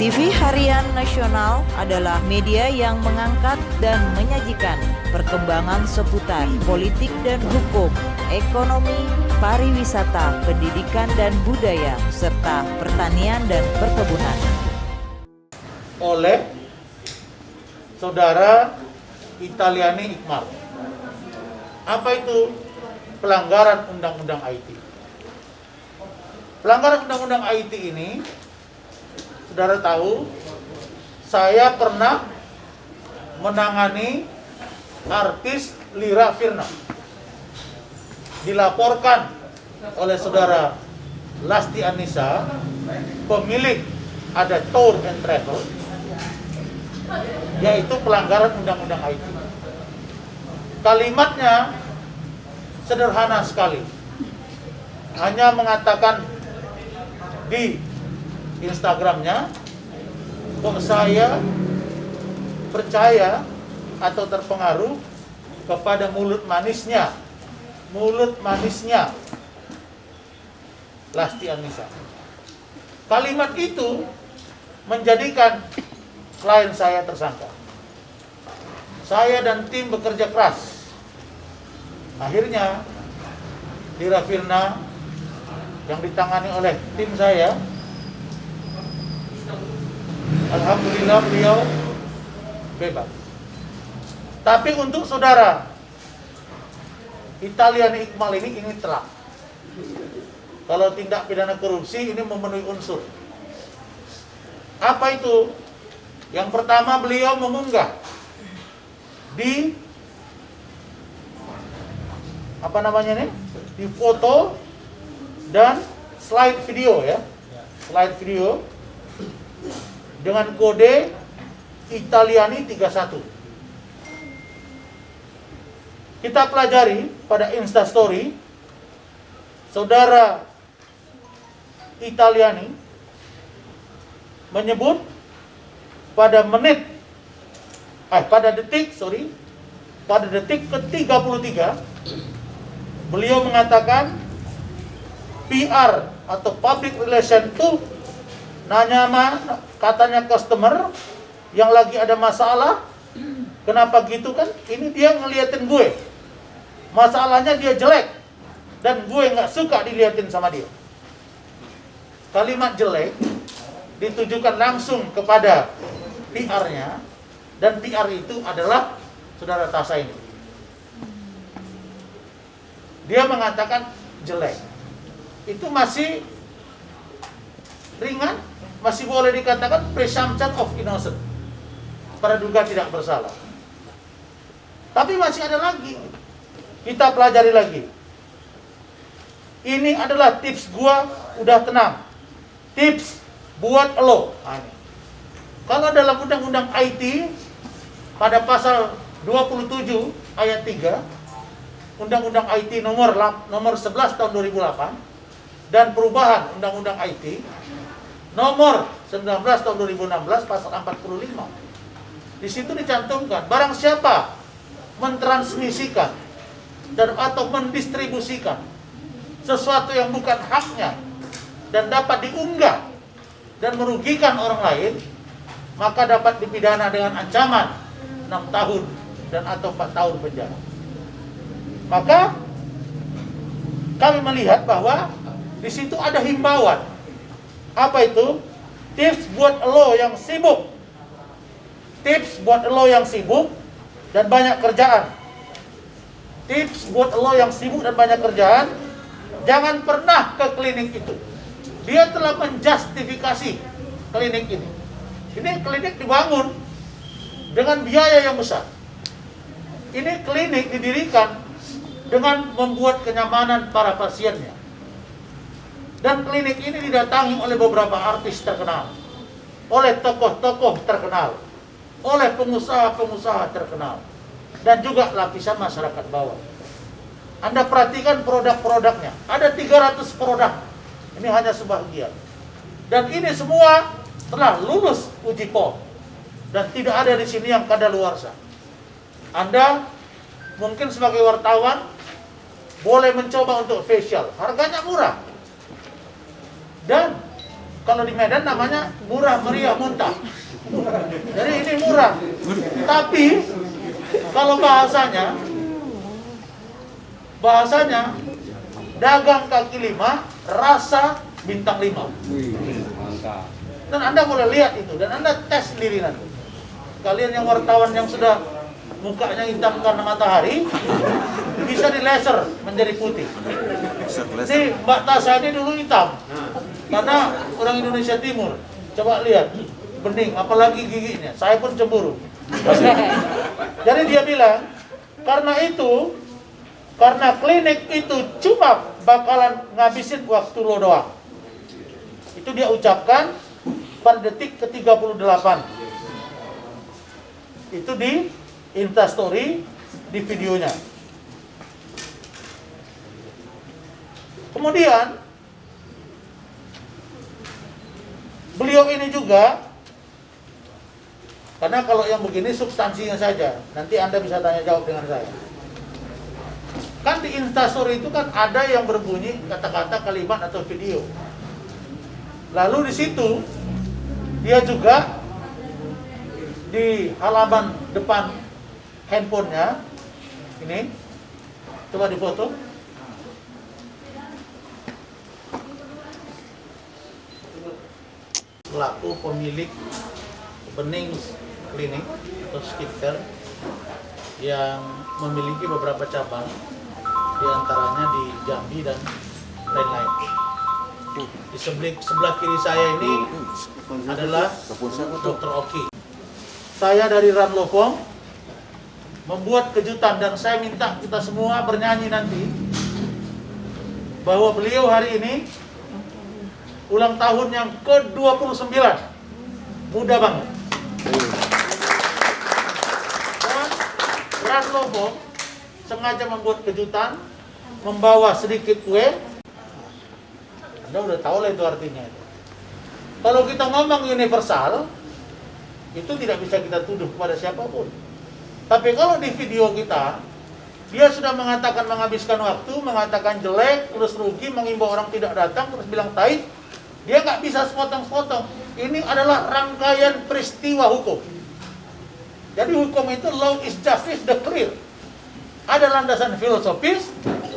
TV Harian Nasional adalah media yang mengangkat dan menyajikan perkembangan seputar politik dan hukum, ekonomi, pariwisata, pendidikan dan budaya, serta pertanian dan perkebunan. Oleh Saudara Italiani Iqmal. Apa itu pelanggaran Undang-Undang IT? Pelanggaran Undang-Undang IT ini, saudara tahu, saya pernah menangani artis Lira Firna. Dilaporkan oleh saudara Lasti Anissa, pemilik ada Tour and Travel, yaitu pelanggaran Undang-Undang IT. Kalimatnya sederhana sekali, hanya mengatakan di Instagramnya, kok saya percaya atau terpengaruh kepada mulut manisnya Lasti Anissa. Kalimat itu menjadikan klien saya tersangka. Saya dan tim bekerja keras. Akhirnya Lira Firna yang ditangani oleh tim saya, alhamdulillah beliau bebas. Tapi untuk saudara Italiani Iqmal ini telak. Kalau tindak pidana korupsi ini memenuhi unsur. Apa itu? Yang pertama, beliau mengunggah di di foto dan slide video ya. Slide video dengan kode Italiani 31. Kita pelajari pada Instastory, saudara Italiani menyebut pada detik ke-33 beliau mengatakan PR atau public relation to katanya customer yang lagi ada masalah. Kenapa gitu kan? Ini dia ngeliatin gue. Masalahnya dia jelek dan gue nggak suka diliatin sama dia. Kalimat jelek ditujukan langsung kepada PR-nya, dan PR itu adalah saudara Tasha ini. Dia mengatakan jelek. Itu masih ringan, masih boleh dikatakan presumption of innocence, praduga tidak bersalah. Tapi masih ada lagi. Kita pelajari lagi. Ini adalah tips gua, udah tenang. Tips buat lo. Kalau dalam Undang-Undang IT pada pasal 27 ayat 3 Undang-Undang IT nomor 11 tahun 2008 dan perubahan Undang-Undang IT nomor 19 tahun 2016 pasal 45. Di situ dicantumkan barang siapa mentransmisikan dan atau mendistribusikan sesuatu yang bukan haknya dan dapat diunggah dan merugikan orang lain, maka dapat dipidana dengan ancaman 6 tahun dan atau 4 tahun penjara. Maka kami melihat bahwa di situ ada himbauan. Apa itu? Tips buat lo yang sibuk. Tips buat lo yang sibuk dan banyak kerjaan. Tips buat lo yang sibuk dan banyak kerjaan, jangan pernah ke klinik itu. Dia telah menjustifikasi klinik ini. Ini klinik dibangun dengan biaya yang besar. Ini klinik didirikan dengan membuat kenyamanan para pasiennya. Dan klinik ini didatangi oleh beberapa artis terkenal, oleh tokoh-tokoh terkenal, oleh pengusaha-pengusaha terkenal, dan juga lapisan masyarakat bawah. Anda perhatikan produk-produknya. Ada 300 produk. Ini hanya sebagian. Dan ini semua telah lulus uji POM. Dan tidak ada di sini yang kadaluarsa. Anda mungkin sebagai wartawan boleh mencoba untuk facial. Harganya murah. Dan Kalau di Medan namanya murah meriah muntah. Jadi ini murah. Tapi kalau bahasanya dagang kaki lima, rasa bintang 5. Dan Anda boleh lihat itu, dan Anda tes sendiri nanti. Kalian yang wartawan yang sudah mukanya hitam karena matahari, bisa di laser menjadi putih. Ini Mbak Tasya ini dulu hitam, karena orang Indonesia Timur. Coba lihat, bening, apalagi giginya. Saya pun cemburu. Jadi dia bilang, karena klinik itu cuma bakalan ngabisin waktu lo doang. Itu dia ucapkan pada detik ke-38. Itu di Instastory, di videonya. Kemudian beliau ini juga, karena kalau yang begini substansinya saja, nanti Anda bisa tanya jawab dengan saya. Kan di Instastory itu kan ada yang berbunyi kata-kata, kalimat atau video. Lalu di situ dia juga di halaman depan handphonenya ini, coba difoto. Selaku pemilik bening klinik atau skincare yang memiliki beberapa cabang, diantaranya di Jambi dan lain-lain. Di sebelah kiri saya ini adalah Dr. Oki. Saya dari Ranlofong membuat kejutan, dan saya minta kita semua bernyanyi nanti bahwa beliau hari ini ulang tahun yang ke-29. Muda banget. Dan Ranlofong sengaja membuat kejutan, membawa sedikit kue. Anda udah tahu lah itu artinya. Kalau kita ngomong universal, itu tidak bisa kita tuduh kepada siapapun. Tapi kalau di video kita, dia sudah mengatakan menghabiskan waktu, mengatakan jelek, terus rugi, mengimbau orang tidak datang, terus bilang tai, dia nggak bisa sepotong-sepotong. Ini adalah rangkaian peristiwa hukum. Jadi hukum itu law is justice, the clear. Ada landasan filosofis,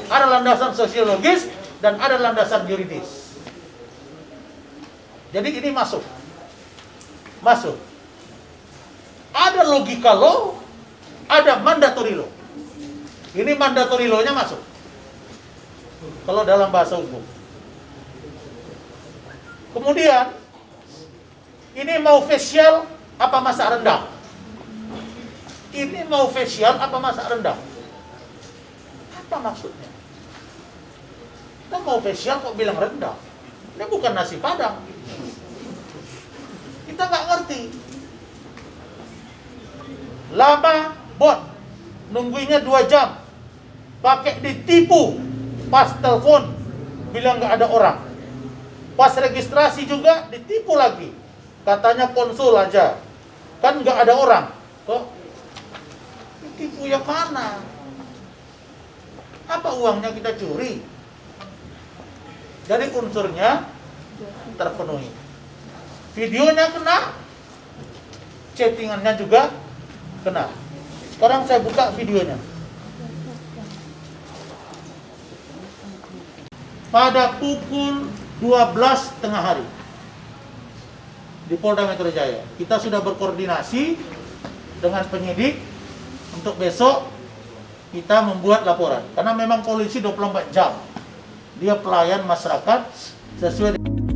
ada landasan sosiologis, dan ada landasan yuridis. Jadi ini masuk. Ada logika law, ada mandatory law. Ini mandatory law-nya masuk. Kalau dalam bahasa hukum. Kemudian, ini mau facial apa masak rendang? Ini mau facial apa masak rendang? Apa maksudnya? Kita mau facial kok bilang rendang? Ini bukan nasi padang. Kita nggak ngerti. Lama bot, nungguinnya 2 jam. Pakai ditipu. Pas telepon, bilang nggak ada orang. Pas registrasi juga ditipu lagi. Katanya konsul aja. Kan nggak ada orang. Kok? Ditipu yang mana? Apa uangnya kita curi? Jadi unsurnya terpenuhi. Videonya kena, chattingannya juga kena. Sekarang saya buka videonya. Pada pukul 12 tengah hari di Polda Metro Jaya, kita sudah berkoordinasi dengan penyidik untuk besok kita membuat laporan. Karena memang polisi 24 jam. Dia pelayan masyarakat sesuai dengan